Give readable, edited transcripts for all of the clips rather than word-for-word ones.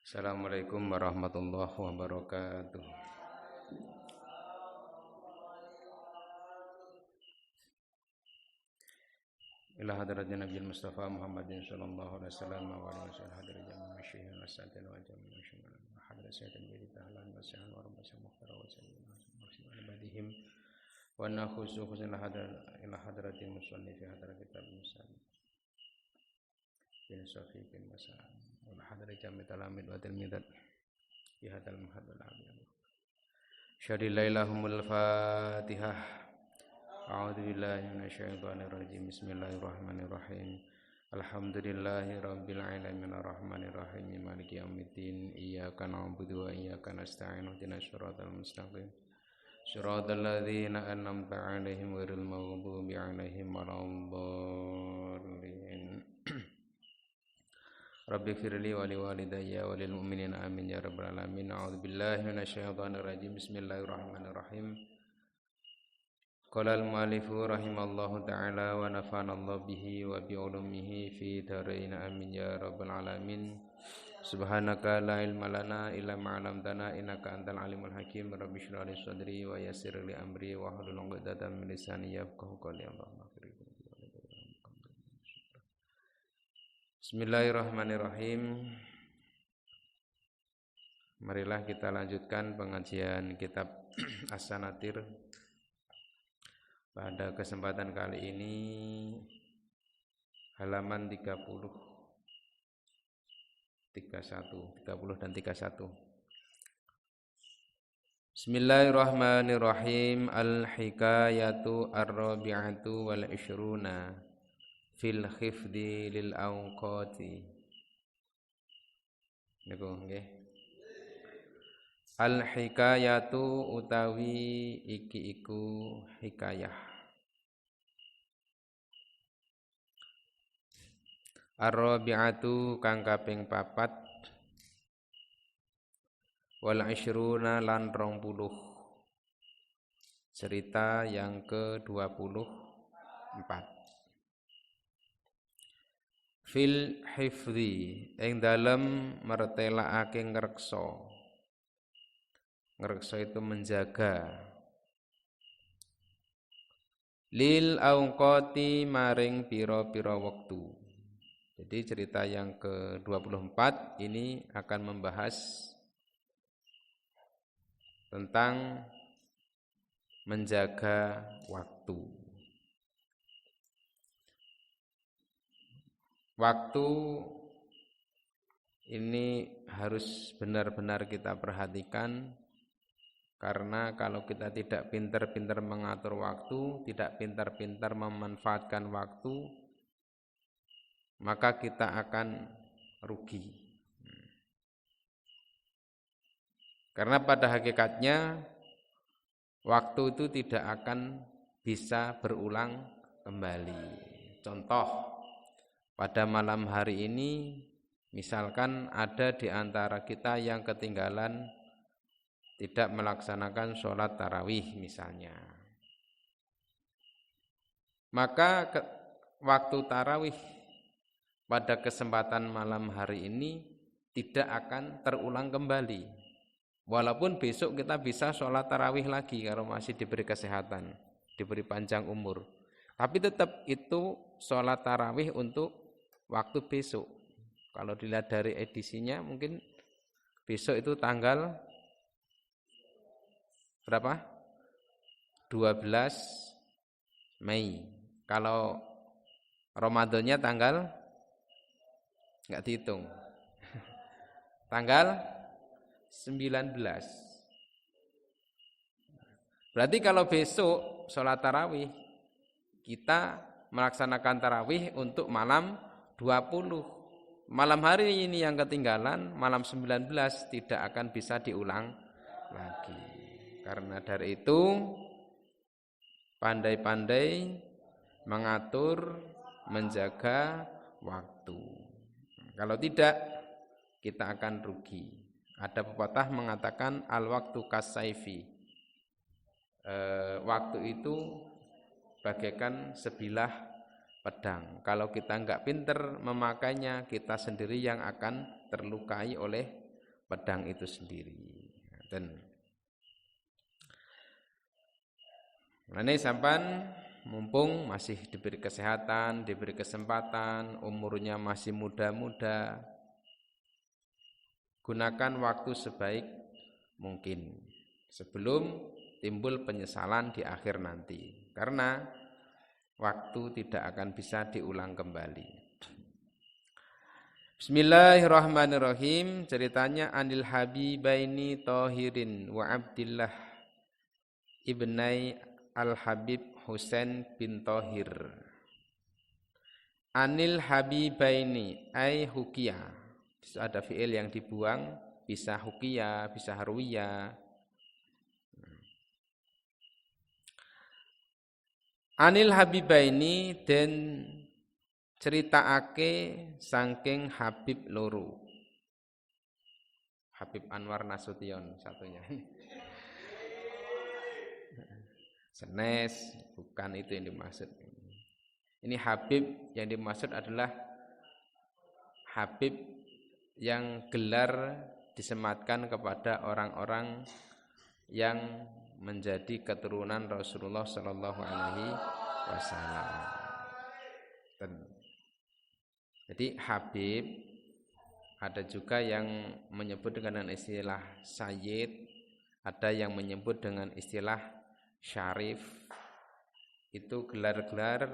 Assalamualaikum warahmatullahi wabarakatuh. Ila hadratin Nabi Mustafa Muhammadin sallallahu alaihi wasallam wa alihi wasallam hadirin jami'an masyihin wasatin wa jami'an masyihin wa hadrat sayyidin bi tahlan wa sahlan wa rabbasa muhtara wa sallallahu alaihi badihim wa nakhusu khusun ila hadratin musannif fi hadrat kitab musannif bin safi bin masal wa hadrat jami'at talamid wa tilmidat fi hadal muhaddal alim syadillahumul fatihah. A'udzu billahi minasyaitonir rajim. Bismillahirrahmanirrahim. Alhamdulillahi rabbil alamin arrahmanir rahim maliki yaumiddin. Iyyaka na'budu wa iyyaka nasta'in. Ihdinas siratal mustaqim. Siratal ladzina an'amta 'alaihim ghairil maghdubi 'alaihim waladdallin. Rabbi firli wa liwalidayya wa lil mu'minina amin ya rabbal alamin. A'udzu billahi minasyaitonir rajim. Bismillahirrahmanirrahim. Qala al-mu'allifu rahimallahu ta'ala wa nafa'ana Allah bihi wa bi ulumihi fi dharain amin ya rabbal alamin. Subhanaka la ilma lana illa ma 'allamtana innaka antal alimul hakim. Rabbi shrah li sadri wa yassir li amri wa hlul 'uqdatam min lisani yafqahu qawli. Allahumma Bismillahirrahmanirrahim. Marilah kita lanjutkan pengajian kitab As-Sanatir. Pada kesempatan kali ini halaman 30 dan 31. Bismillahirrahmanirrahim. Al-hikayatu ar-rabi'atu wal ishruna fil khifdi lil awqati. Niku nggih. Al-hikayatu utawi iki iku hikayah. Ar-rabi'atu kang kaping 4 wal ishruna lan 20. Cerita yang ke-24. Fil hifdzi ing dalem mertelakake ngreksa. Ngreksa itu menjaga. Lil auqati maring pira-pira wektu. Jadi cerita yang ke-24 ini akan membahas tentang menjaga waktu. Waktu ini harus benar-benar kita perhatikan. Karena kalau kita tidak pintar-pintar mengatur waktu, tidak pintar-pintar memanfaatkan waktu, maka kita akan rugi. Karena pada hakikatnya waktu itu tidak akan bisa berulang kembali. Contoh, pada malam hari ini misalkan ada di antara kita yang ketinggalan tidak melaksanakan sholat tarawih misalnya. Maka waktu tarawih pada kesempatan malam hari ini tidak akan terulang kembali. Walaupun besok kita bisa sholat tarawih lagi kalau masih diberi kesehatan, diberi panjang umur. Tapi tetap itu sholat tarawih untuk waktu besok. Kalau dilihat dari edisinya mungkin besok itu tanggal berapa? 12 Mei. Kalau Ramadannya tanggal enggak dihitung. Tanggal 19. Berarti kalau besok sholat tarawih kita melaksanakan tarawih untuk malam 20. Malam hari ini yang ketinggalan, malam 19 tidak akan bisa diulang lagi. Karena dari itu pandai-pandai mengatur, menjaga waktu. Kalau tidak kita akan rugi. Ada pepatah mengatakan al-waktu kasaifi. Waktu itu bagaikan sebilah pedang. Kalau kita enggak pintar memakainya, kita sendiri yang akan terlukai oleh pedang itu sendiri. Dan ini sampan mumpung masih diberi kesehatan, diberi kesempatan, umurnya masih muda-muda, gunakan waktu sebaik mungkin sebelum timbul penyesalan di akhir nanti, karena waktu tidak akan bisa diulang kembali. Bismillahirrahmanirrahim. Ceritanya Anil Habibaini Tohirin wa Abdillah ibnai Al-Habib Husain bin Tohir. Anil Habibaini ay hukia. Ada fi'il yang dibuang, bisa hukia, bisa harwiyah. Anil Habibaini dan ceritaake saking Habib loro. Habib Anwar Nasution satunya. Senes, bukan itu yang dimaksud. Ini Habib yang dimaksud adalah Habib yang gelar disematkan kepada orang-orang yang menjadi keturunan Rasulullah Shallallahu Alaihi Wasallam. Jadi Habib ada juga yang menyebut dengan istilah Sayyid, ada yang menyebut dengan istilah Syarif. Itu gelar-gelar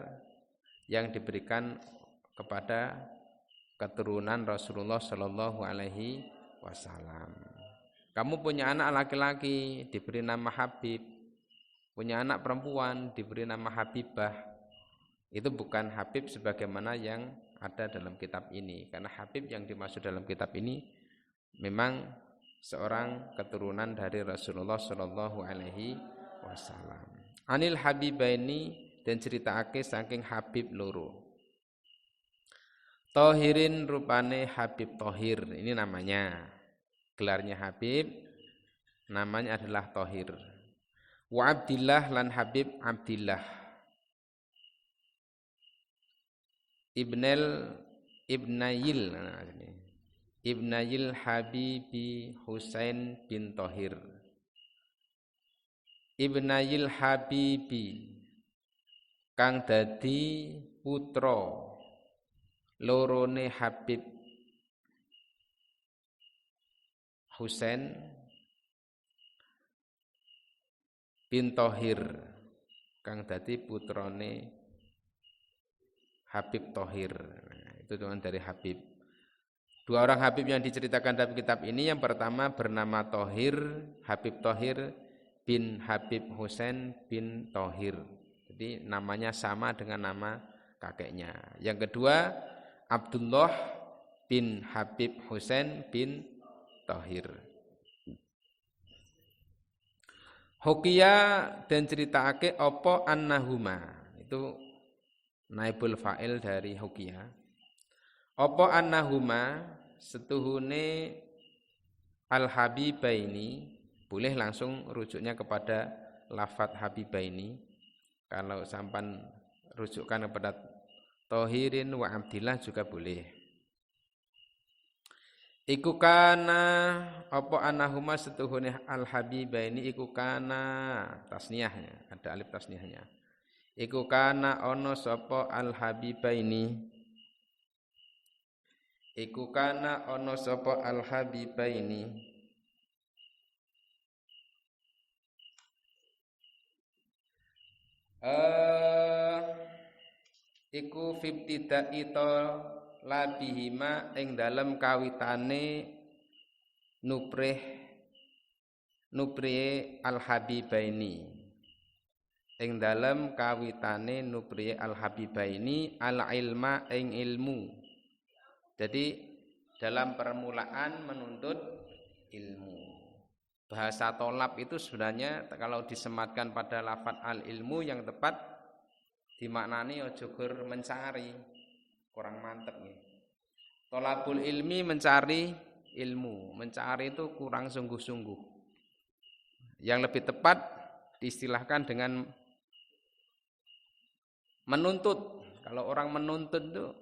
yang diberikan kepada keturunan Rasulullah Shallallahu Alaihi Wasallam. Kamu punya anak laki-laki diberi nama Habib, punya anak perempuan diberi nama Habibah. Itu bukan Habib sebagaimana yang ada dalam kitab ini, karena Habib yang dimaksud dalam kitab ini memang seorang keturunan dari Rasulullah Shallallahu Alaihi Wasallam. Anil Habibaini dan ceritaake saking Habib loro. Tohirin rupane Habib Tohir, ini namanya, gelarnya Habib, namanya adalah Tohir. Wa Abdillah lan Habib Abdillah Ibnayil Habibi Husain bin Tohir. Ibnayil Habibi kang dadi putra lorone Habib Husain bin Tohir, kang dadi putrane Habib Tohir. Itu teman dari Habib. Dua orang Habib yang diceritakan dalam kitab ini, yang pertama bernama Tohir, Habib Tohir bin Habib Husain bin Tohir. Jadi namanya sama dengan nama kakeknya. Yang kedua Abdullah bin Habib Husain bin Tohir. Hukia dan ceritaake opo annahuma. Itu naibul fa'il dari hukia. Opo annahuma setuhune al-habibaini. Boleh langsung rujuknya kepada lafadz habibaini. Kalau sampan rujukkan kepada Tohirin wa Abdillah juga boleh. Iku kana apa anahuma setuhune al-habibaini iku kana tasniyahnya, ada alif tasniyahnya. Iku kana ono sapa al-habibaini. Iku kana ono sapa al-habibaini. Iku fibtidai to labihima ing dalem kawitane nuprih al-habibaini. Ing dalem kawitane nuprih al-habibaini al-ilma ing ilmu. Jadi dalam permulaan menuntut ilmu. Bahasa tolab itu sebenarnya kalau disematkan pada lafadz al-ilmu yang tepat dimaknani ojo gur mencari, kurang mantep nih. Tolabul ilmi mencari ilmu, mencari itu kurang sungguh-sungguh. Yang lebih tepat diistilahkan dengan menuntut. Kalau orang menuntut itu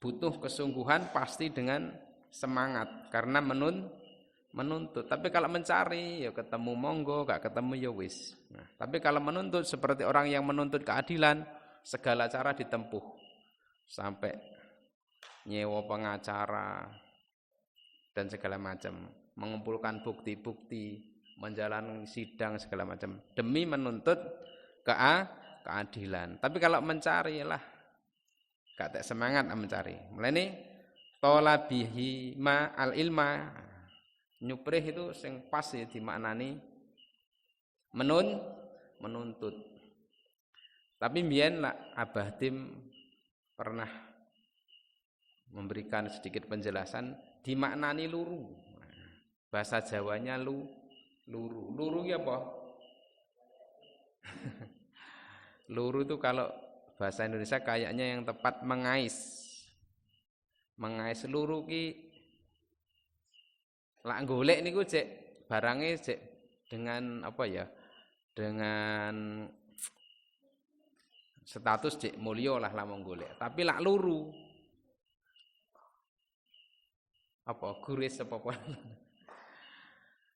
butuh kesungguhan pasti dengan semangat karena menuntut. Tapi kalau mencari ya ketemu monggo, gak ketemu ya wis. Nah, tapi kalau menuntut seperti orang yang menuntut keadilan, segala cara ditempuh sampai nyewa pengacara dan segala macam, mengumpulkan bukti-bukti, menjalani sidang segala macam demi menuntut keadilan. Tapi kalau mencari lah gak tak semangat mencari. Mulane talabihi ma al ilma, nyuprih itu sing pas ya dimaknani menuntut. Tapi mbiyen lah Abah Tim pernah memberikan sedikit penjelasan dimaknani luru. Bahasa Jawanya luru. Luru ya apa? Luru itu kalau bahasa Indonesia kayaknya yang tepat mengais. Mengais luru ki lak golek niku cek barange cek dengan apa ya? Dengan status cek mulya lah lamun golek. Tapi lak luru apa guris apa.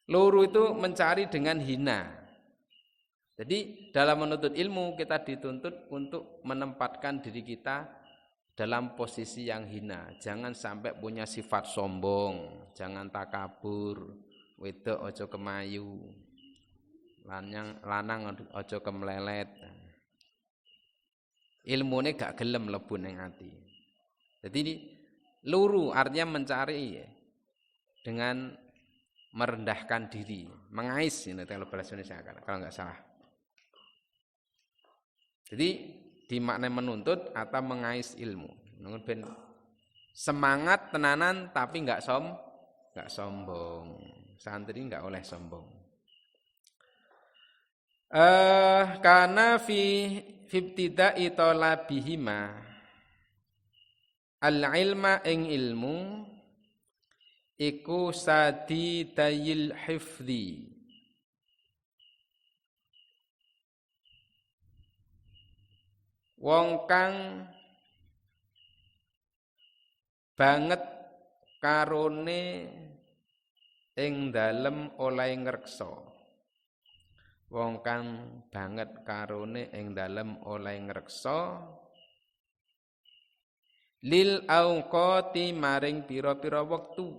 Luru itu mencari dengan hina. Jadi dalam menuntut ilmu kita dituntut untuk menempatkan diri kita dalam posisi yang hina. Jangan sampai punya sifat sombong, jangan takabur, wedok ojo kemayu, lanang ojo kemlelet. Ilmune gak gelem lebu ning ati. Jadi luru artinya mencari dengan merendahkan diri, mengais ini kalau bahasa Indonesia kalau nggak salah. Jadi dimaknai menuntut atau mengais ilmu. Ben semangat tenanan tapi nggak sombong. Santri nggak oleh sombong. Karena fi ibtida'i talabihima al-ilma ing ilmu iku sadidayil hifdzi, wong kang banget karone ing dalem oleh ngreksa. Wong kang banget karone ing dalem oleh ngreksa lil auqati maring pira-pira wektu.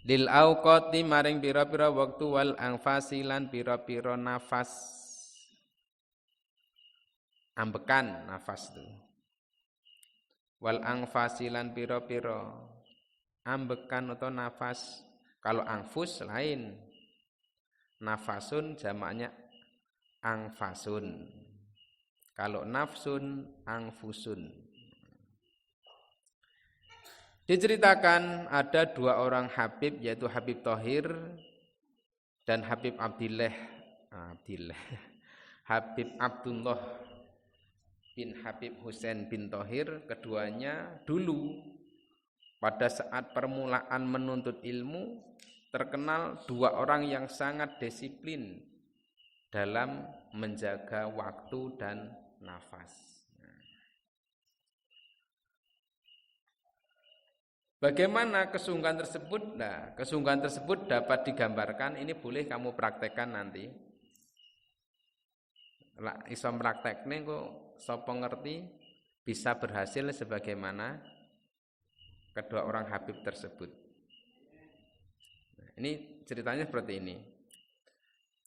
Lil auqati maring pira-pira wektu wal anfasi lan pira-pira nafas. Ambekan nafas itu. Wal anfasi lan pira-pira ambekan atau nafas. Kalau anfus lain. Nafasun jamaknya angfasun. Kalau nafsun angfusun. Diceritakan ada dua orang Habib, yaitu Habib Thohir dan Habib Habib Abdullah bin Habib Husain bin Thohir. Keduanya dulu pada saat permulaan menuntut ilmu terkenal dua orang yang sangat disiplin dalam menjaga waktu dan nafas. Bagaimana kesungguhan tersebut? Nah, kesungguhan tersebut dapat digambarkan, ini boleh kamu praktekkan nanti. Lah iso praktekne kok sapa ngerti bisa berhasil sebagaimana kedua orang Habib tersebut. Nah, ini ceritanya seperti ini.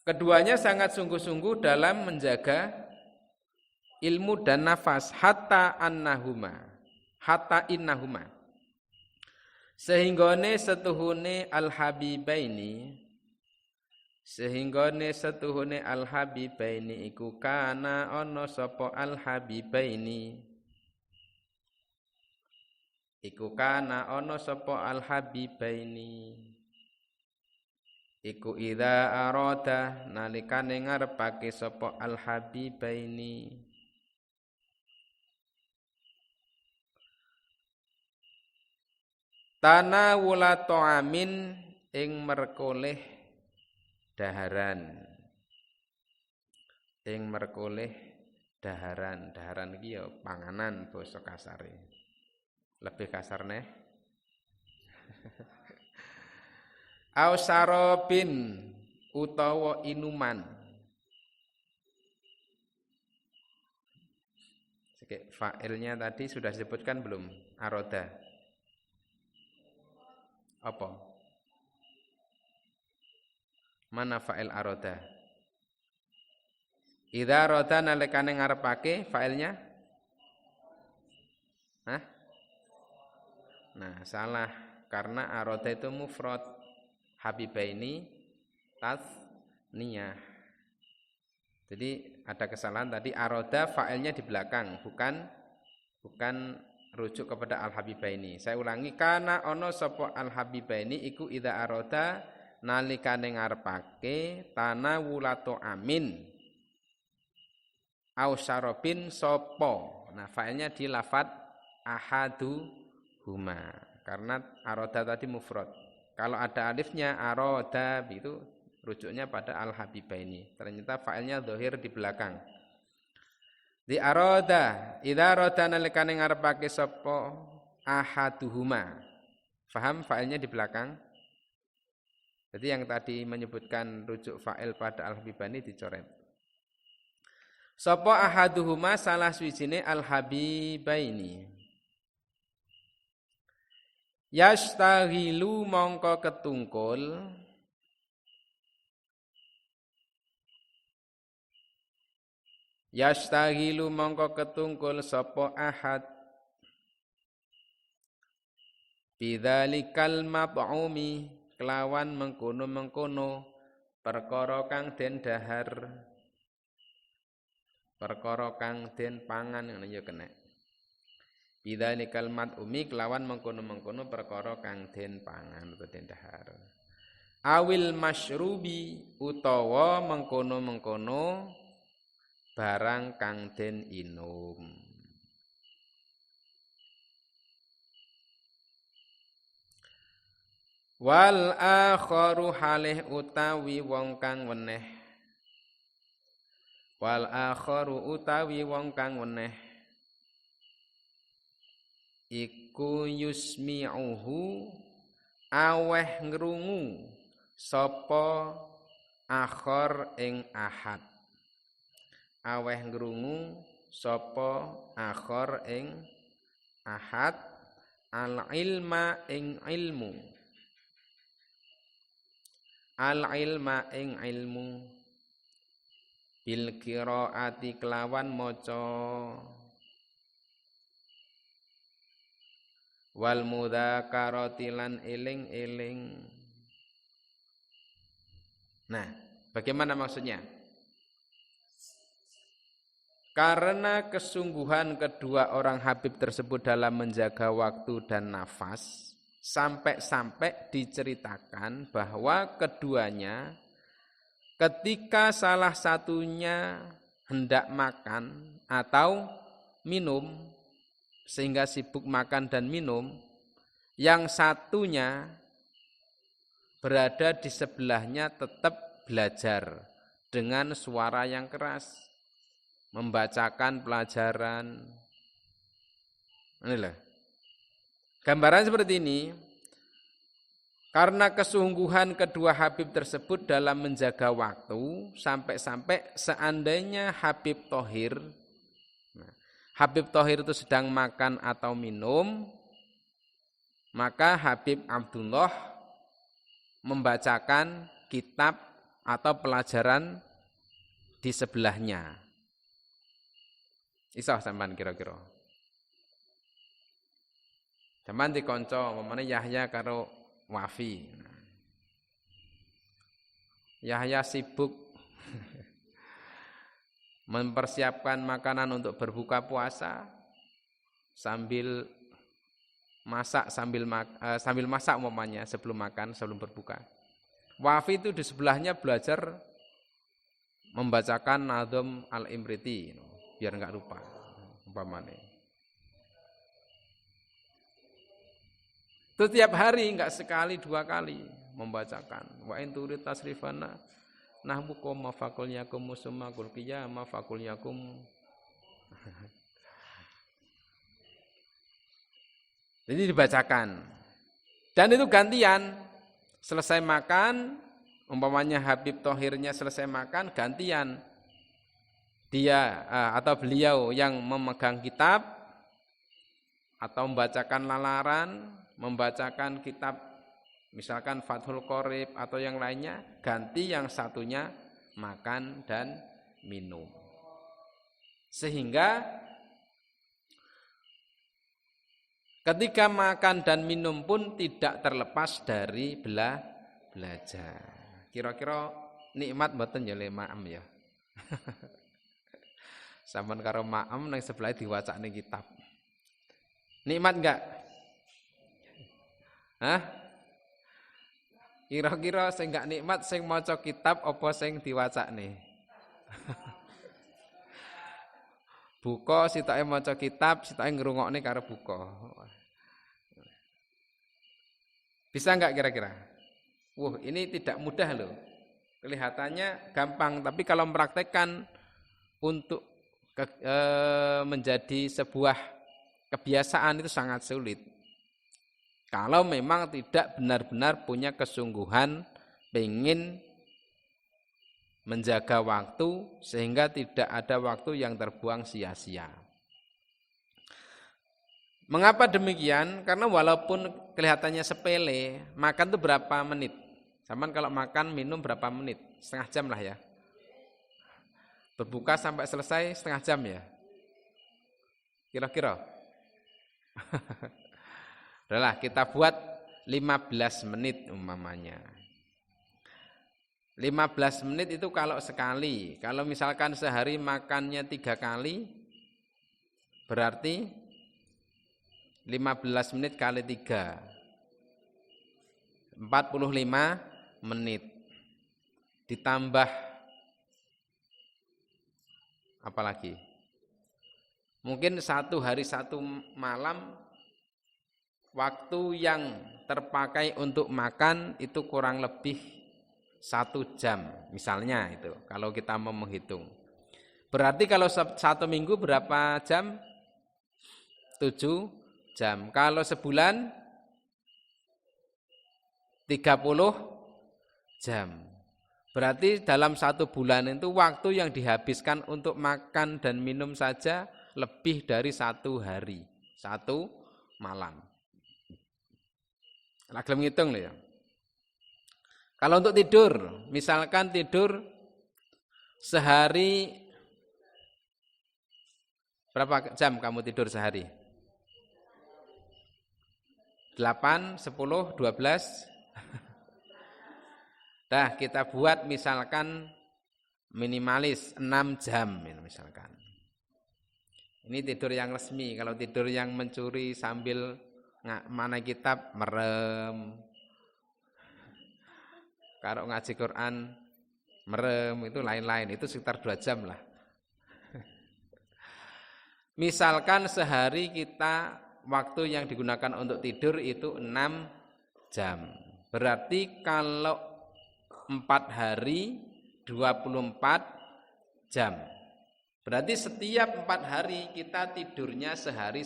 Keduanya sangat sungguh-sungguh dalam menjaga ilmu dan nafas hatta innahuma. Sehinggone setuhune al-habibaini iku kana ana sapa al-habibaini iku idza arada nalikane ngarepake sapa al-habibaini tanawula ta'amin ing merkoleh daharan. Daharan iki ya panganan basa kasare. Lebih kasar neh. Au sarobin utawa inuman. Oke, fa'ilnya tadi sudah disebutkan belum? Aroda. Apa? Mana fa'il aroda? Idza aroda nalikane ngarepake fa'ilnya? Hah? Nah, salah. Karena aroda itu mufrad. Habibaini tasniyah. Jadi ada kesalahan tadi, aroda fa'ilnya di belakang, bukan rujuk kepada al-habibaini. Saya ulangi, kana ono sapa al-habibaini iku idza aroda nalikane ngarepake tanawulato amin au syarabin sapa. Nah, fa'ilnya di lafat ahadu huma. Karena aroda tadi mufrad. Kalau ada alifnya aroda itu rujuknya pada al-habibaini. Ternyata fa'ilnya zahir di belakang. Di aroda, idza aroda nalikane ngarepake sapa ahaduhuma. Faham fa'ilnya di belakang? Jadi yang tadi menyebutkan rujuk fa'il pada al-habibaini dicoret. Sapa ahaduhuma salah suwijine al-habibaini. Yastaghilu mongko ketungkul Yastaghilu mongko ketungkul sapa ahad bidzalikal mab'umi kelawan mengkono-mengkono perkara kang den dahar perkara kang den pangan ngono ya kena bidzalikal mab'umi kelawan mengkono-mengkono perkara kang den pangan utawa den dahar awil masyrubi utawa mengkono-mengkono barang kang den inum. Wal akharu halih utawi wong kang weneh. Wal akharu utawi wong kang weneh. Iku yusmi'uhu aweh ngrungu sapa akhar ing ahad. Aweh ngrungu sapa akhar ing ahad al ilma ing ilmu al ilma ing ilmu bil qiraati kelawan maca wal mudzakarati lan eling-eling. Nah, bagaimana maksudnya? Karena kesungguhan kedua orang Habib tersebut dalam menjaga waktu dan nafas, sampai-sampai diceritakan bahwa keduanya ketika salah satunya hendak makan atau minum, sehingga sibuk makan dan minum, yang satunya berada di sebelahnya tetap belajar dengan suara yang keras. Membacakan pelajaran. Inilah. Gambaran seperti ini. Karena kesungguhan kedua Habib tersebut dalam menjaga waktu, sampai-sampai seandainya Habib Thohir, Habib Thohir itu sedang makan atau minum, maka Habib Abdullah membacakan kitab atau pelajaran di sebelahnya. Isah sampean kira-kira. Sampean dikonco umpamane Yahya karo Wafi. Yahya sibuk mempersiapkan makanan untuk berbuka puasa sambil masak sambil masak umpamanya sebelum makan, sebelum berbuka. Wafi itu di sebelahnya belajar membacakan Nadhum Al-Imriti biar enggak lupa umpamanya. Itu tiap hari enggak sekali dua kali membacakan wa in turid tasrifana nahbukum mafaqul yakum musumma qul qiyama faqul yakum. Jadi dibacakan. Dan itu gantian. Selesai makan, umpamanya Habib Thohirnya selesai makan, gantian. Dia atau beliau yang memegang kitab atau membacakan lalaran, membacakan kitab misalkan Fathul Qorib atau yang lainnya, ganti yang satunya makan dan minum. Sehingga ketika makan dan minum pun tidak terlepas dari belajar. Kira-kira nikmat mboten ya le maem ya. Sampun karo maem nang sebelah diwacane kitab. Nikmat enggak? Hah? Kira-kira sing enggak nikmat sing maca kitab apa sing diwacane? Buka sitoke maca kitab, sitoke ngrungokne karo buka. Bisa enggak kira-kira? Ini tidak mudah loh. Kelihatannya gampang, tapi kalau mempraktekkan untuk menjadi sebuah kebiasaan itu sangat sulit. Kalau memang tidak benar-benar punya kesungguhan pengen menjaga waktu sehingga tidak ada waktu yang terbuang sia-sia. Mengapa demikian? Karena walaupun kelihatannya sepele, makan itu berapa menit? Zaman kalau makan minum berapa menit? Setengah jam lah ya. Berbuka sampai selesai setengah jam ya. Kira-kira. Udahlah kita buat 15 menit umpamanya. 15 menit itu kalau sekali. Kalau misalkan sehari makannya 3 kali, berarti 15 menit kali 3. 45 menit. Ditambah apa lagi? Mungkin 1 hari 1 malam waktu yang terpakai untuk makan itu kurang lebih 1 jam misalnya itu kalau kita mau menghitung. Berarti kalau 1 minggu berapa jam? 7 jam. Kalau sebulan 30 jam. Berarti dalam 1 bulan itu waktu yang dihabiskan untuk makan dan minum saja lebih dari 1 hari, 1 malam. Lagi ngitung loh ya. Kalau untuk tidur, misalkan tidur sehari berapa jam kamu tidur sehari? 8, 10, 12. Dah kita buat misalkan minimalis 6 jam misalkan. Ini tidur yang resmi. Kalau tidur yang mencuri sambil mana kitab merem. Kalau ngaji Quran merem itu lain-lain. Itu sekitar 2 jam lah. Misalkan sehari kita waktu yang digunakan untuk tidur itu 6 jam. Berarti kalau 4 hari 24 jam. Berarti setiap 4 hari kita tidurnya sehari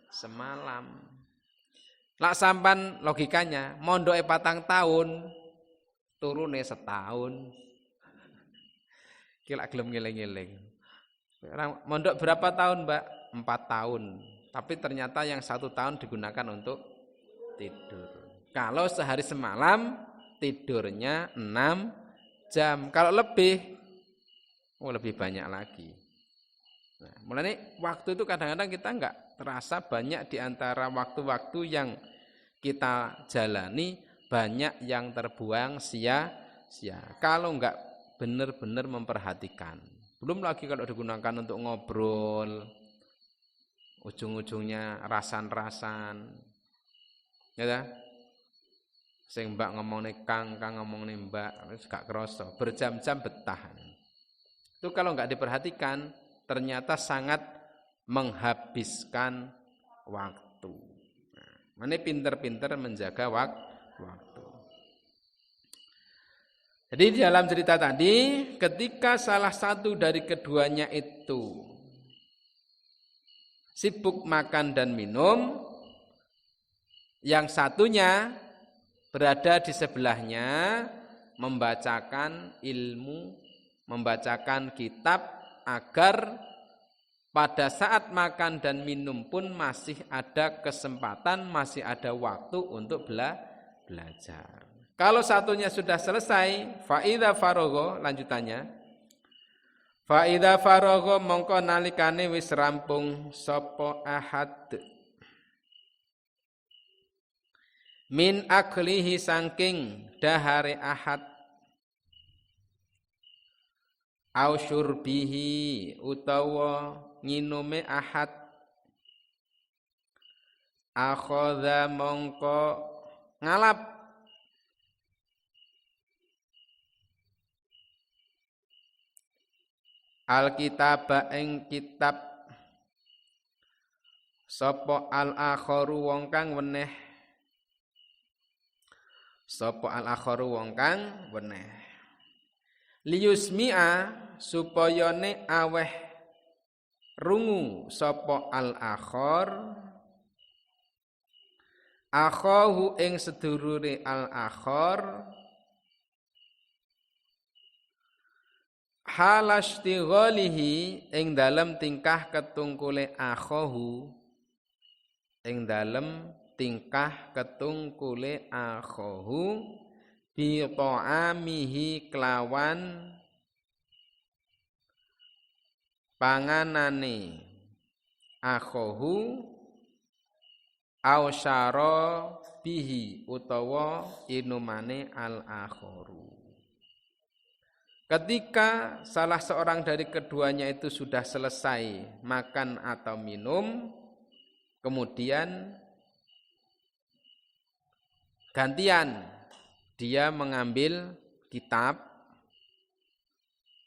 semalam. Lak sampan logikanya, mondoke 4 tahun, turune setahun. Kira gelem ngeling-eling. Mondok berapa tahun, Mbak? 4 tahun. Tapi ternyata yang 1 tahun digunakan untuk tidur. Kalau sehari semalam tidurnya 6 jam. Kalau lebih lebih banyak lagi. Nah, mulanya waktu itu kadang-kadang kita enggak terasa banyak di antara waktu-waktu yang kita jalani, banyak yang terbuang sia-sia. Kalau enggak benar-benar memperhatikan. Belum lagi kalau digunakan untuk ngobrol, ujung-ujungnya rasan-rasan. Ya, sing mbak ngomongne kang ngomongne mbak wis gak krasa, berjam-jam betah. Itu kalau enggak diperhatikan ternyata sangat menghabiskan waktu. Nah, pinter-pinter menjaga waktu. Jadi di dalam cerita tadi ketika salah satu dari keduanya itu sibuk makan dan minum, Yang satunya berada di sebelahnya membacakan ilmu, membacakan kitab agar pada saat makan dan minum pun masih ada kesempatan, masih ada waktu untuk belajar. Kalau satunya sudah selesai, fa'idha faragha, lanjutannya, fa'idha faragha mongko nalikane wis rampung sapa ahad min aklihi saking dahare ahad au syurbihi utawa nginume ahad akhadha mongko ngalap Alkitab ing kitab sapa al-akharu wong kang weneh sapa al-akharu wong kang weneh liyusmi'a supaya ne aweh rungu sapa al-akhar akhahu ing sedulure al-akhar halastighalihi ing dalem tingkah ketungkule akhahu ing dalem tingkah ketungkule akhahu bi ta'amihi kelawan panganane akhahu au syara bihi utawa inumane al-akharu. Ketika salah seorang dari keduanya itu sudah selesai makan atau minum, kemudian gantian dia mengambil kitab,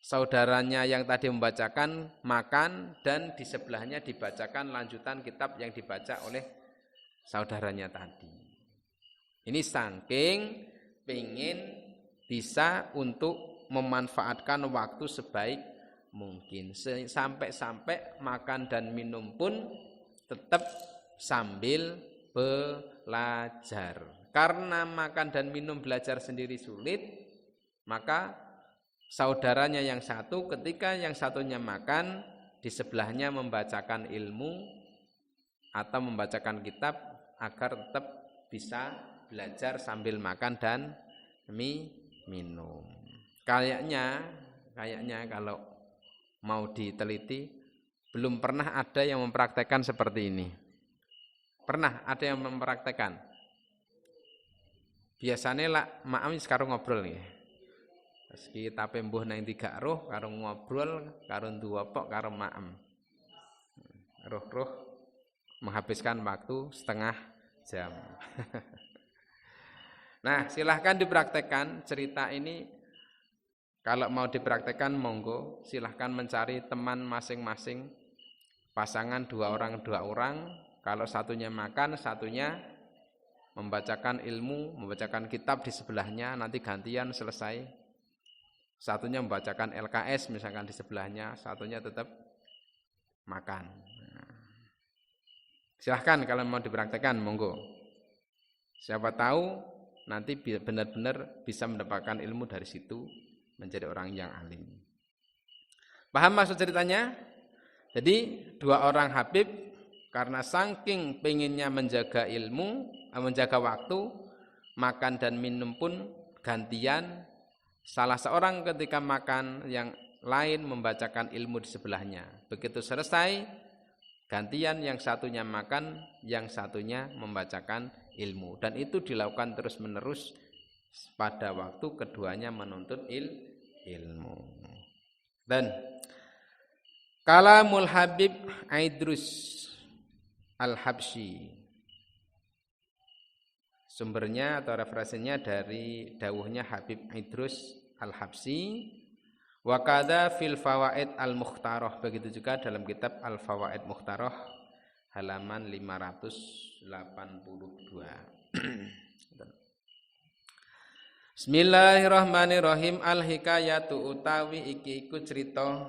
saudaranya yang tadi membacakan makan dan di sebelahnya dibacakan lanjutan kitab yang dibaca oleh saudaranya tadi. Ini saking pengen bisa untuk memanfaatkan waktu sebaik mungkin, sampai-sampai makan dan minum pun tetap sambil belajar. Karena makan dan minum belajar sendiri sulit, maka saudaranya yang satu ketika yang satunya makan, di sebelahnya membacakan ilmu atau membacakan kitab agar tetap bisa belajar sambil makan dan minum. Kayaknya kalau mau diteliti belum pernah ada yang mempraktekkan seperti ini. Pernah ada yang mempraktekkan? Biasanya lah maam sekarang ngobrol nih. Meski tapi mbuh nang tiga roh karo ngobrol karo duwepok karo maam. Roh-roh menghabiskan waktu setengah jam. Nah, silahkan dipraktekkan cerita ini. Kalau mau dipraktekkan monggo, silahkan mencari teman masing-masing, pasangan dua orang. Kalau satunya makan, satunya membacakan ilmu, membacakan kitab di sebelahnya, nanti gantian selesai. Satunya membacakan LKS misalkan di sebelahnya, satunya tetap makan. Silahkan kalau mau dipraktekkan monggo. Siapa tahu nanti benar-benar bisa mendapatkan ilmu dari situ, menjadi orang yang alim. Paham maksud ceritanya? Jadi dua orang Habib karena saking pengennya menjaga ilmu, menjaga waktu, makan dan minum pun gantian. Salah seorang ketika makan, yang lain membacakan ilmu di sebelahnya. Begitu selesai, gantian yang satunya makan, yang satunya membacakan ilmu. Dan itu dilakukan terus-menerus pada waktu keduanya menuntut ilmu. Dan kalamul Habib Idrus Al-Habsyi, sumbernya atau referensinya dari dawuhnya Habib Idrus Al-Habsyi. Wa kadza fil fawaid al-mukhtarah, begitu juga dalam kitab Al-Fawaid Mukhtarah halaman 582. Bismillahirrahmanirrahim. Al-hikayatu utawi iki iku cerita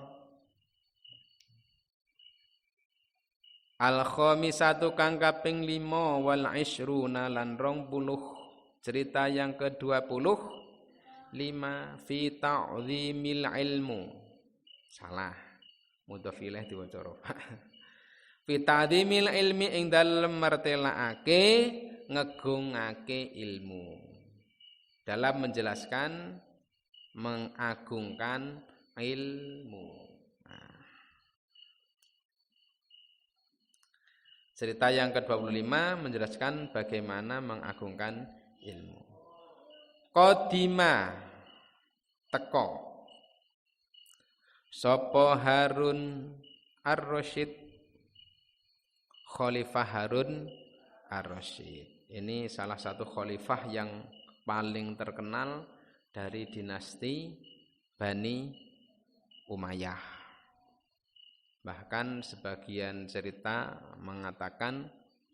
Al khamisatu kang kaping 5 wal ishruna lan 20. Cerita yang ke-25 fi ta'zimil ilmu. Salah. Mudhof ilaih diwaca rafa. Fi ta'zimil ilmi ing dalem martelaake ngegungake ilmu. Dalam menjelaskan mengagungkan ilmu. Cerita yang ke-25 menjelaskan bagaimana mengagungkan ilmu. Qadima teko sapa Harun Ar-Rasyid, Khalifah Harun Ar-Rasyid. Ini salah satu khalifah yang paling terkenal dari dinasti Bani Umayyah. Bahkan sebagian cerita mengatakan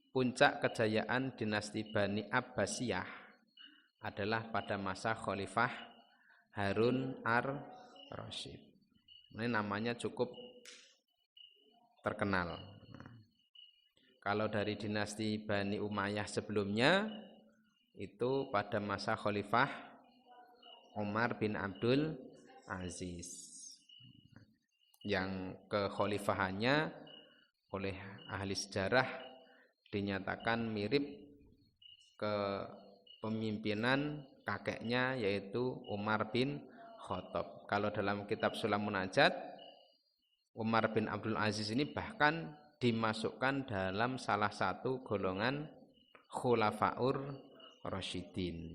puncak kejayaan dinasti Bani Abbasiyah adalah pada masa Khalifah Harun Ar-Rasyid. Ini namanya cukup terkenal. Kalau dari dinasti Bani Umayyah sebelumnya itu pada masa Khalifah Umar bin Abdul Aziz, yang kekhalifahannya oleh ahli sejarah dinyatakan mirip kepemimpinan kakeknya yaitu Umar bin Khattab. Kalau dalam kitab Sulamun Najat, Umar bin Abdul Aziz ini bahkan dimasukkan dalam salah satu golongan Khulafaur Rasyidin.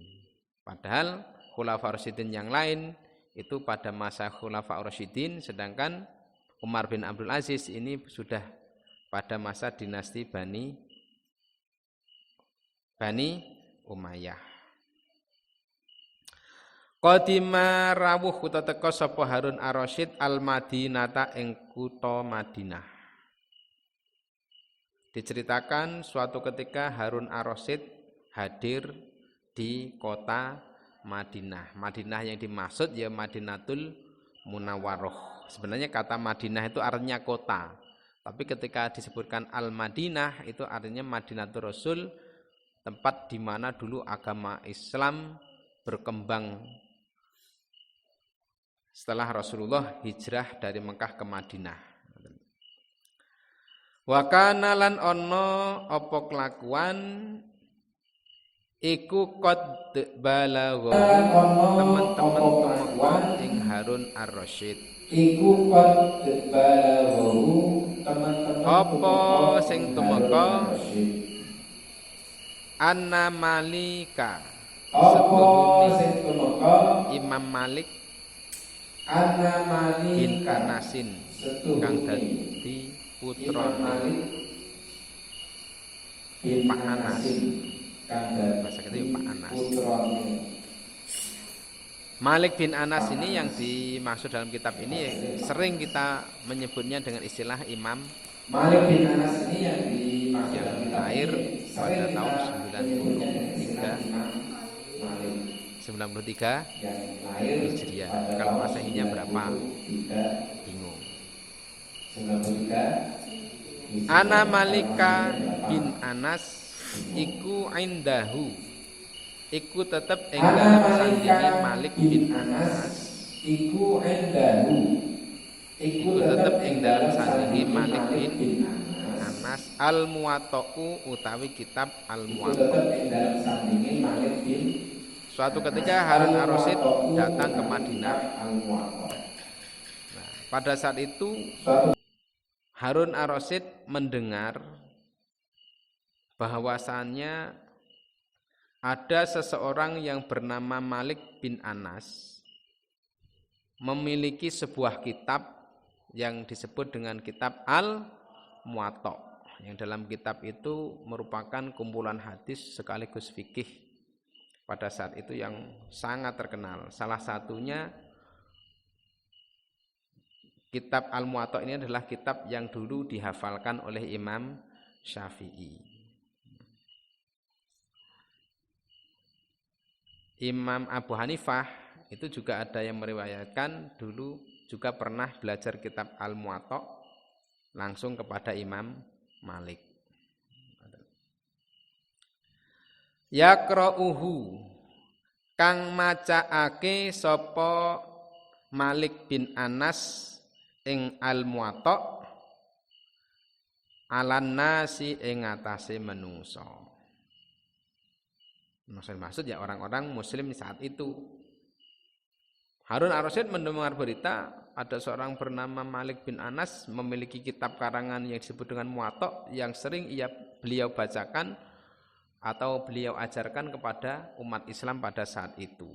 Padahal Khulafaur Rasyidin yang lain itu pada masa Khulafaur Rasyidin, sedangkan Umar bin Abdul Aziz ini sudah pada masa dinasti Bani Umayyah. Qadima rawuh kutha teka sapa Harun Ar-Rasyid al-Madinata ing kutha Madinah. Diceritakan suatu ketika Harun Ar-Rasyid hadir di kota Madinah. Madinah yang dimaksud ya Madinatul Munawwarah. Sebenarnya kata Madinah itu artinya kota. Tapi ketika disebutkan Al-Madinah itu artinya Madinatul Rasul, tempat di mana dulu agama Islam berkembang setelah Rasulullah hijrah dari Mekah ke Madinah. Wa kana lan ana apa kelakuan iku qad balagha teman-teman tumeka ing Harun Ar-Rasyid. Iku qad balagha teman-teman apa sing tumeka Anna Malika setuhune Imam Malik Anna Malik bin Anasin kang dadi putra Pak Anas. Bahasa kita Pak Anas. Malik bin Anas ini yang dimaksud dalam kitab ini sering kita menyebutnya dengan istilah Imam Malik bin Anas ini yang dimaksud yang lahir pada tahun 93 Hijriah. Kalau Masehinya berapa? Bingung. Ana Malika bin Anas iku indahu iku tetep ing dalem sandinge Malik bin Anas iku indahu iku tetep ing dalem sandinge Malik bin Anas al-Muwatta'u utawi kitab al-Muwatta'. Suatu ketika Harun Ar-Rasyid datang ke Madinah. Nah, pada saat itu Harun Ar-Rasyid mendengar bahwasannya ada seseorang yang bernama Malik bin Anas memiliki sebuah kitab yang disebut dengan kitab Al-Muwatta', yang dalam kitab itu merupakan kumpulan hadis sekaligus fikih pada saat itu yang sangat terkenal. Salah satunya kitab Al-Muwatta' ini adalah kitab yang dulu dihafalkan oleh Imam Syafi'i. Imam Abu Hanifah itu juga ada yang meriwayatkan dulu juga pernah belajar kitab Al-Muwatta' langsung kepada Imam Malik. Yaqra'uhu kang macaake sapa Malik bin Anas ing Al-Muwatta alan nasi ing atase menungso. Maksud ya orang-orang muslim saat itu. Harun ar-Rasyid mendengar berita ada seorang bernama Malik bin Anas memiliki kitab karangan yang disebut dengan Muwatta yang sering beliau bacakan atau beliau ajarkan kepada umat Islam pada saat itu.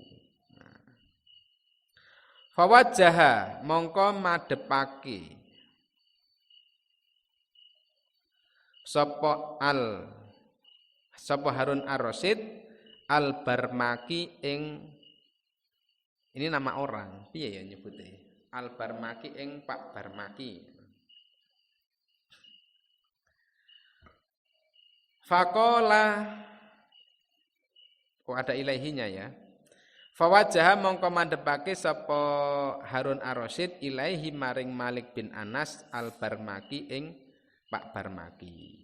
Fawajaha mongko madhepake sapa Harun ar-Rasyid Al-Barmaki ing ini nama orang, piye ya nyebute? Al-Barmaki ing Pak Barmaki. Faqala ada ilaihinya ya. Fawajaha mongko mandhepake sapa Harun ar-Rasyid ilaihi maring Malik bin Anas Al-Barmaki ing Pak Barmaki.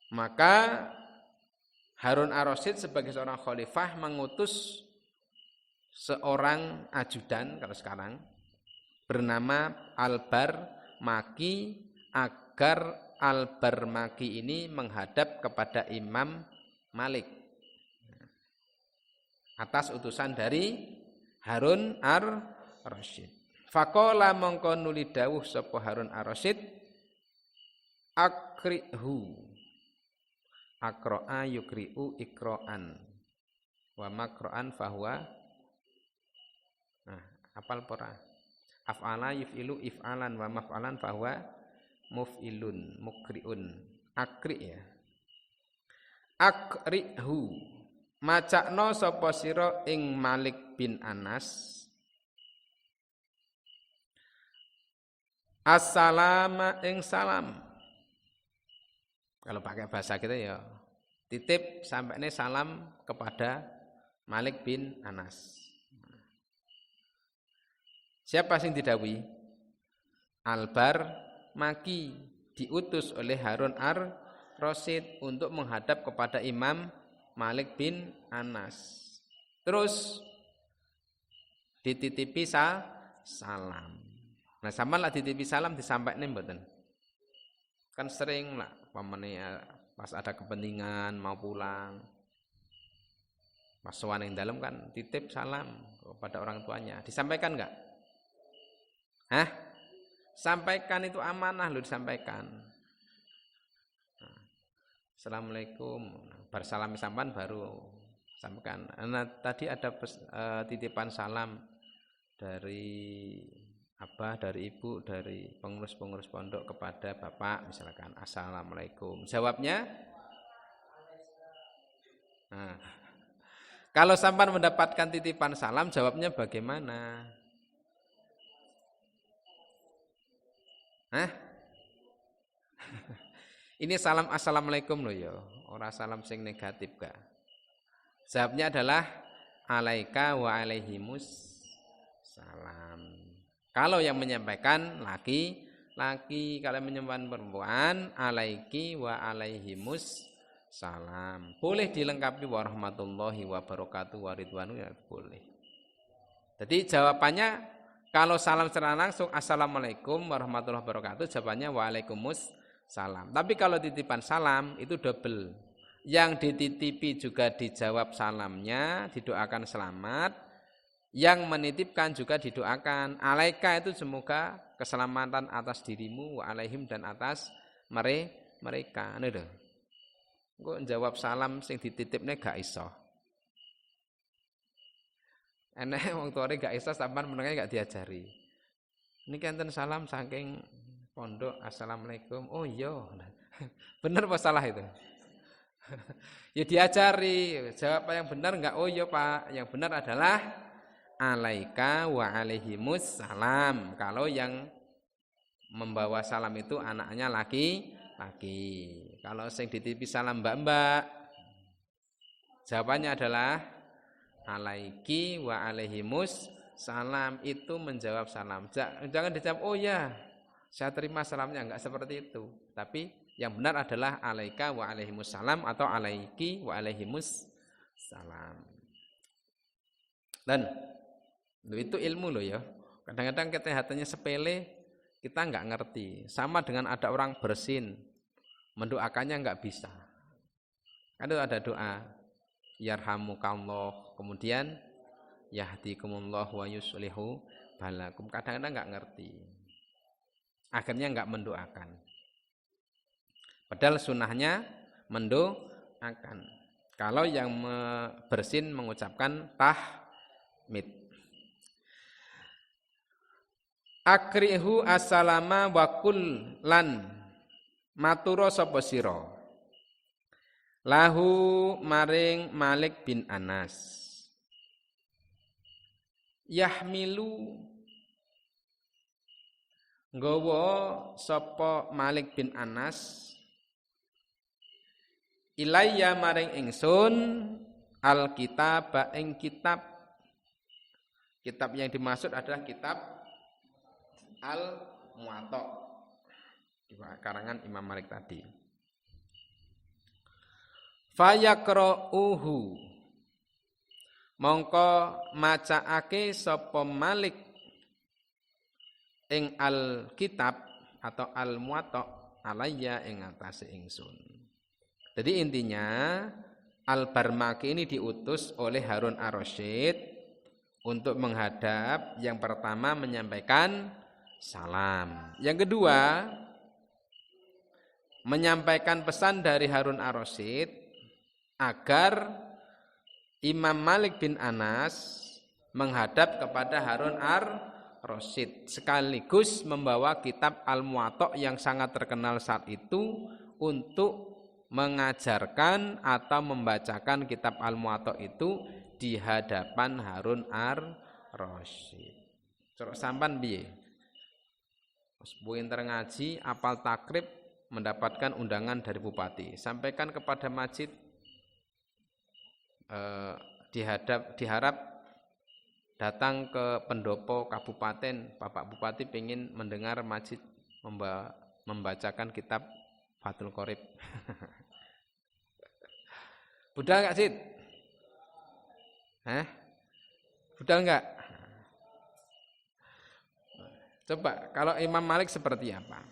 Maka Harun ar-Rasyid sebagai seorang khalifah mengutus seorang ajudan kalau sekarang bernama Al-Barmaki agar Al-Barmaki ini menghadap kepada Imam Malik atas utusan dari Harun ar-Rasyid. Faqala mongko nuli dawuh sapa Harun ar-Rasyid akrihu akro'a yukri'u ikro'an wa makro'an fahuwa apal pora af'ala yuf'ilu if'alan wa maf'alan fahuwa muf'ilun mukri'un akri ya akrihu macakno sapa sira ing Malik bin Anas assalama ing salam. Kalau pakai bahasa kita ya titip sampai ini salam kepada Malik bin Anas. Siapa sing didhawuhi? Al-Barmaki diutus oleh Harun ar-Rasyid untuk menghadap kepada Imam Malik bin Anas. Terus dititipi salam. Nah, sama lah dititipi salam disampaikan mboten. Kan sering lah pas ada kepentingan mau pulang. Pas sowan ing dalem kan titip salam kepada orang tuanya. Disampaikan enggak? Hah? Sampaikan itu amanah loh disampaikan. Assalamualaikum. Bersalam sampan baru sampaikan. Nah, tadi ada titipan salam dari abah, dari ibu, dari pengurus-pengurus pondok kepada bapak misalkan assalamualaikum. Jawabnya kalau sampan mendapatkan titipan salam jawabnya bagaimana? Ini salam assalamualaikum loh ya, ora salam sing negatif gak. Jawabnya adalah alaika wa alaihimus salam. Kalau yang menyampaikan laki-laki, kalau yang menyampaikan perempuan alaiki wa alaihimus salam. Boleh dilengkapi warahmatullahi wabarakatuh waridwanu ya boleh. Jadi jawabannya kalau salam secara langsung assalamualaikum warahmatullahi wabarakatuh, jawabannya waalaikumsalam. Tapi kalau titipan salam itu double. Yang dititipi juga dijawab salamnya, didoakan selamat. Yang menitipkan juga didoakan alaika itu semoga keselamatan atas dirimu wa alaihim dan atas mereka. Nih lho. Engko jawab salam sing dititipne gak iso. Enek wong tuane gak iso sampean menenge gak diajari. Niki enten salam saking pondok assalamualaikum. Oh iya. Bener apa salah itu? Ya diajari. Jawab yang benar enggak? Oh iya Pak. Yang benar adalah alaika wa alaihimus salam. Kalau yang membawa salam itu anaknya laki-laki. Kalau sing dititipi salam mbak-mbak, jawabannya adalah alaiki wa alaihimus salam, itu menjawab salam. Jangan dijawab oh ya saya terima salamnya, enggak seperti itu. Tapi yang benar adalah alaika wa alaihimussalam atau alaiki wa alaihimussalam. Dan itu ilmu loh ya. Kadang-kadang kita hatinya sepele, kita enggak ngerti. Sama dengan ada orang bersin, mendoakannya enggak bisa. Kan ada doa yarhamukallah, kemudian yahdikumullah wa yuslihu balakum. Kadang-kadang enggak ngerti. Akhirnya enggak mendoakan. Padahal sunnahnya mendoakan. Kalau yang bersin mengucapkan tahmid. Akrihu assalama wa kullan maturo sapa sira. Lahu maring Malik bin Anas. Yahmilu nggawa sapa Malik bin Anas ilayya maring ingsun alkitab ing kitab. Kitab yang dimaksud adalah kitab Al-Muwatta di karangan Imam Malik tadi. Fayaqra'uhu mongko macaake sapa Malik ing Al-Kitab atau Al-Muwatta alayya ing atase ingsun. Jadi intinya Al-Barmaki ini diutus oleh Harun Ar-Rasyid untuk menghadap, yang pertama menyampaikan salam. Yang kedua menyampaikan pesan dari Harun Ar-Rasyid agar Imam Malik bin Anas menghadap kepada Harun Ar-Rasyid sekaligus membawa kitab Al-Muwatta yang sangat terkenal saat itu untuk mengajarkan atau membacakan kitab Al-Muwatta itu di hadapan Harun Ar-Rasyid. Terus sampan piye? Pinter ngaji, apal takrib, mendapatkan undangan dari bupati. Sampaikan kepada masjid, diharap datang ke pendopo kabupaten, Bapak Bupati pengen mendengar masjid membacakan kitab Fathul Qorib. Budal enggak, Sid? Budal enggak? Coba kalau Imam Malik seperti apa?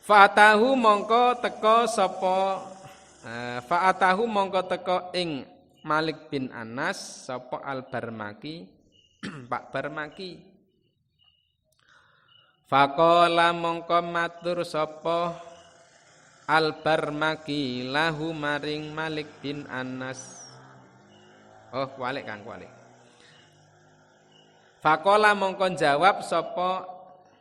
Fa'atahu mongko teko sapa Fa'atahu mongko teko ing Malik bin Anas sapa Al-Barmaki Pak Barmaki. Faqala mongko matur sapa Al-Barmaki lahu maring Malik bin Anas. Oh, walik Kang, walik. Faqala mongko jawab sapa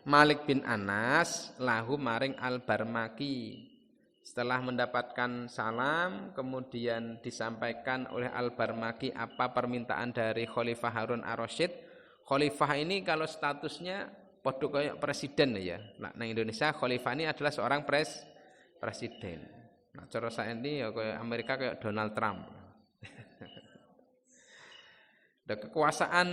Malik bin Anas lahu maring Al-Barmaki. Setelah mendapatkan salam, kemudian disampaikan oleh Al-Barmaki apa permintaan dari Khalifah Harun Ar-Rasyid. Khalifah ini kalau statusnya podo kayak presiden ya. Nah, di Indonesia Khalifah ini adalah seorang presiden. Nah, cara saya ini ya kayak Amerika kayak Donald Trump. Dan kekuasaan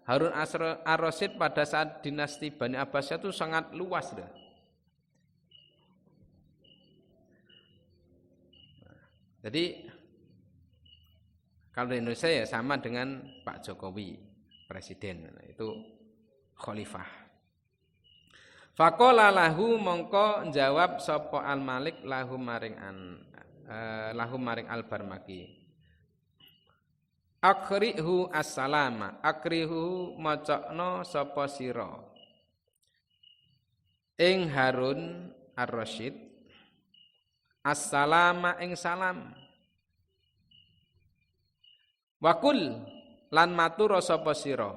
Harun Ar-Rasyid pada saat dinasti Bani Abbasiyah itu sangat luas dah. Jadi kalau di Indonesia ya sama dengan Pak Jokowi presiden, itu khalifah. Faqala lahu mongko jawab sapa Al-Malik lahu maring Al-Barmaki. Akrihu assalama, akrihu macakno sapa sira ing Harun Ar-Rasyid assalama ing salam. Wakul lan matur sapa sira.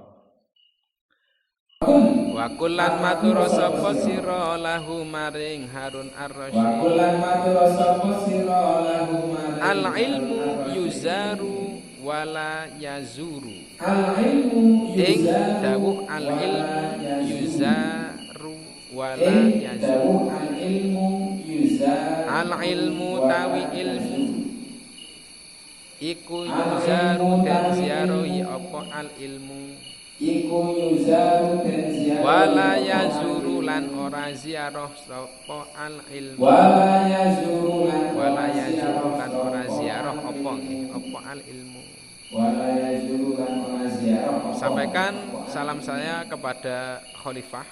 Wakul lan matur sapa sira lahu maring Harun Ar-Rasyid. Wakul lan matur sapa sira lahu maring al ilmu yuzaru wala yazuru. al ilmu Ing yuzaru dawuh al ilmu yuzaru wala yazuru. al ilmu yuzaru Al ilmu tawi ilmu iku yuzaru dan ziarahi apa al ilmu iku yuzaru dan ziarah wala yazuru lan ora ziarah sapa al ilmu wala yazuru wala yazuru lan ora ziarah apa nggih apa al ilmu. wala yazuru lan ora ziarah apa. Sampaikan salam saya kepada khalifah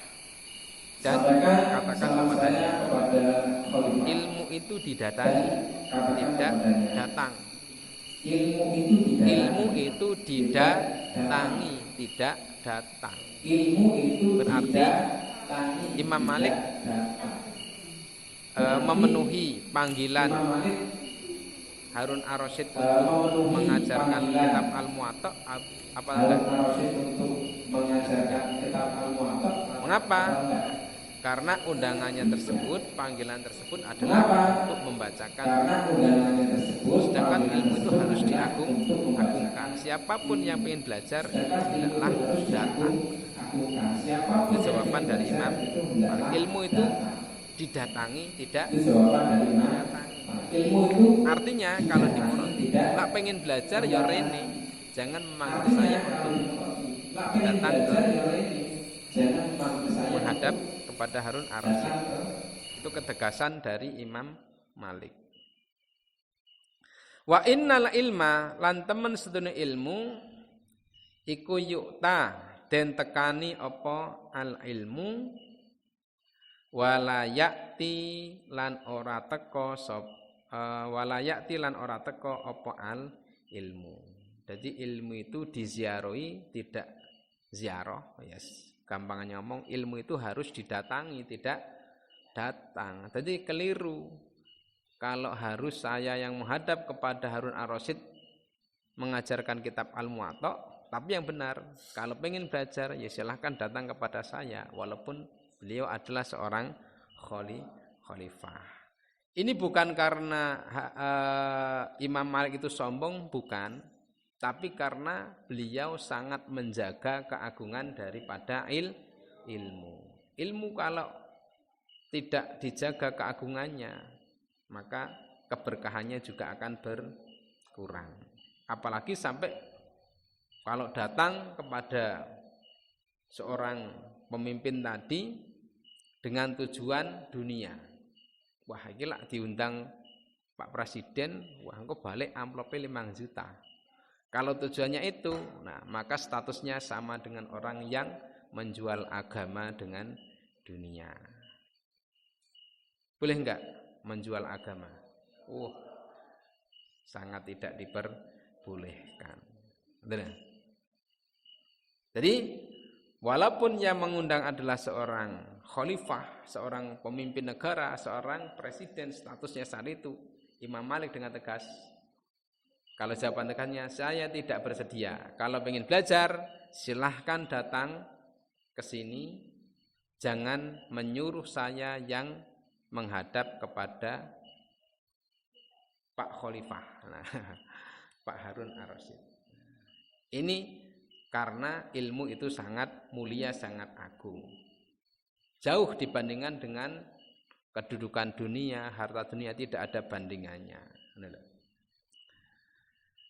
dan Sampaikan katakan salam saya kepadanya kepada khalifah. ilmu itu didatangi, Katakan tidak kepadanya, datang. ilmu itu didatangi, tidak datang. ilmu itu Berarti didatangi, Imam Malik memenuhi panggilan Imam Malik Harun Ar-Rasyid untuk mengajarkan kitab Al-Muwatta apa enggak? untuk mengajarkan kitab Al-Muwatta. Mengapa? Karena undangannya tersebut, panggilan tersebut adalah untuk membacakan. Karena undangannya tersebut, sedangkan ilmu itu harus diagungkan. Siapapun yang ingin belajar hendaklah datang. Itu jawaban dari Imam Malik. Ilmu itu didatangi, tidak didatangi. Artinya kalau di Monoti, tak pengen belajar ya rene, jangan memanggil saya untuk datang ke menghadap kepada Harun Ar-Rasyid. Itu ketegasan dari Imam Malik. Wa innal ilma lan temen sedune ilmu iku yukta den tekani apa al ilmu wala yakti lan ora teko wala yakti lan ora teko apa al ilmu. Jadi ilmu itu diziarahi, tidak ziarah. Yes. Gampangnya ngomong, ilmu itu harus didatangi, tidak datang. Jadi keliru. Kalau harus saya yang menghadap kepada Harun Ar-Rasyid mengajarkan kitab Al-Muwatta, tapi yang benar, kalau pengen belajar ya silahkan datang kepada saya, walaupun beliau adalah seorang khalifah. Ini bukan karena Imam Malik itu sombong, bukan, tapi karena beliau sangat menjaga keagungan daripada ilmu. Ilmu kalau tidak dijaga keagungannya, maka keberkahannya juga akan berkurang. Apalagi sampai kalau datang kepada seorang pemimpin tadi dengan tujuan dunia. Wah, iki lak diundang Pak Presiden, wah engko balik amplope 5 juta. Kalau tujuannya itu, nah maka statusnya sama dengan orang yang menjual agama dengan dunia. Boleh enggak menjual agama? Sangat tidak diperbolehkan. Betul. Jadi walaupun yang mengundang adalah seorang khalifah, seorang pemimpin negara, seorang presiden, statusnya saat itu, Imam Malik dengan tegas, kalau jawaban tegasnya saya tidak bersedia. Kalau ingin belajar, silahkan datang ke sini. Jangan menyuruh saya yang menghadap kepada Pak Khalifah, Pak Harun Ar-Rasyid. Ini karena ilmu itu sangat mulia, sangat agung. Jauh dibandingkan dengan kedudukan dunia, harta dunia tidak ada bandingannya.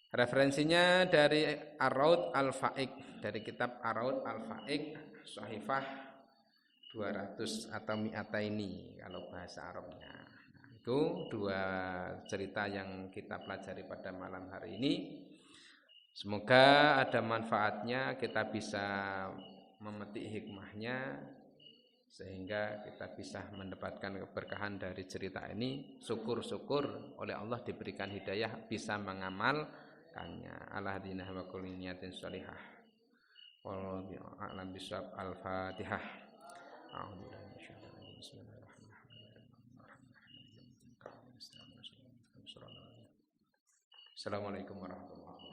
Referensinya dari Ar-Raud Al-Fa'iq, dari kitab Ar-Raud Al-Fa'iq, Sahifah 200 atau Mi'ataini kalau bahasa Arabnya. Itu dua cerita yang kita pelajari pada malam hari ini. Semoga ada manfaatnya, kita bisa memetik hikmahnya, sehingga kita bisa mendapatkan keberkahan dari cerita ini. Syukur-syukur oleh Allah diberikan hidayah bisa mengamalkannya. Al-hadinah wa kulli niyatin shalihah. Wallahu a'lam bishawab. Al-Fatihah. Assalamualaikum warahmatullahi wabarakatuh.